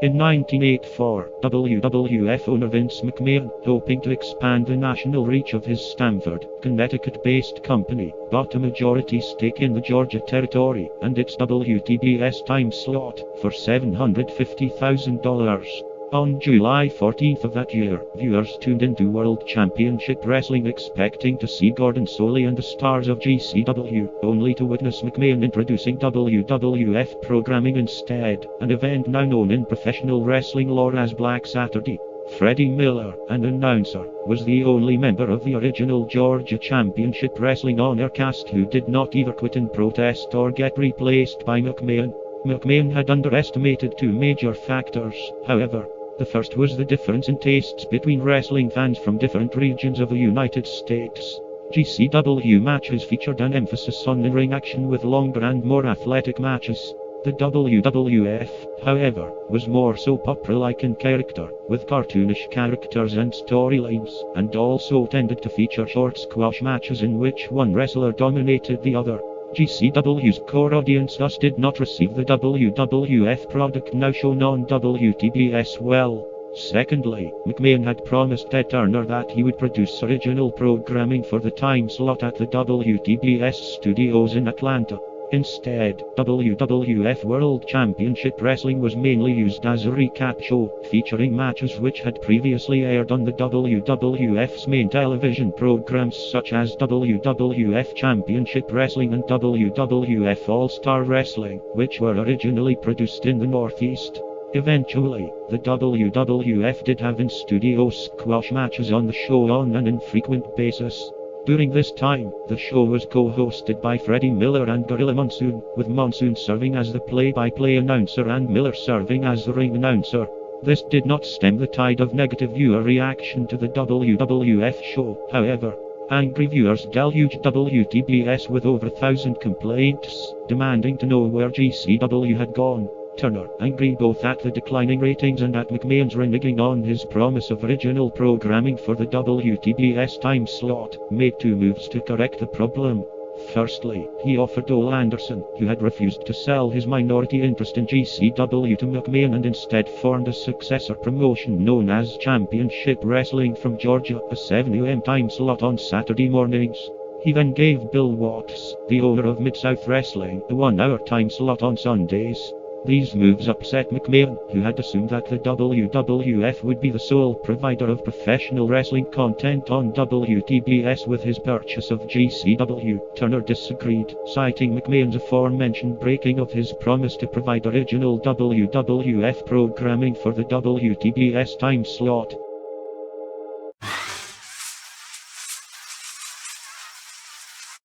In 1984, WWF owner Vince McMahon, hoping to expand the national reach of his Stamford, Connecticut-based company, bought a majority stake in the Georgia territory and its WTBS time slot for $750,000. On July 14th of that year, viewers tuned into World Championship Wrestling expecting to see Gordon Solie and the stars of GCW, only to witness McMahon introducing WWF programming instead, an event now known in professional wrestling lore as Black Saturday. Freddie Miller, an announcer, was the only member of the original Georgia Championship Wrestling on-air cast who did not either quit in protest or get replaced by McMahon. McMahon had underestimated two major factors, however. The first was the difference in tastes between wrestling fans from different regions of the United States. GCW matches featured an emphasis on in-ring action with longer and more athletic matches. The WWF, however, was more soap opera-like in character, with cartoonish characters and storylines, and also tended to feature short squash matches in which one wrestler dominated the other. GCW's core audience thus did not receive the WWF product now shown on WTBS well. Secondly, McMahon had promised Ted Turner that he would produce original programming for the time slot at the WTBS studios in Atlanta. Instead, WWF World Championship Wrestling was mainly used as a recap show, featuring matches which had previously aired on the WWF's main television programs such as WWF Championship Wrestling and WWF All-Star Wrestling, which were originally produced in the Northeast. Eventually, the WWF did have in-studio squash matches on the show on an infrequent basis. During this time, the show was co-hosted by Freddie Miller and Gorilla Monsoon, with Monsoon serving as the play-by-play announcer and Miller serving as the ring announcer. This did not stem the tide of negative viewer reaction to the WWF show, however. Angry viewers deluged WTBS with over 1,000 complaints, demanding to know where GCW had gone. Turner, angry both at the declining ratings and at McMahon's reneging on his promise of original programming for the WTBS time slot, made two moves to correct the problem. Firstly, he offered Ole Anderson, who had refused to sell his minority interest in GCW to McMahon and instead formed a successor promotion known as Championship Wrestling from Georgia, a 7 a.m. time slot on Saturday mornings. He then gave Bill Watts, the owner of Mid-South Wrestling, a 1-hour time slot on Sundays. These moves upset McMahon, who had assumed that the WWF would be the sole provider of professional wrestling content on WTBS with his purchase of GCW. Turner disagreed, citing McMahon's aforementioned breaking of his promise to provide original WWF programming for the WTBS time slot.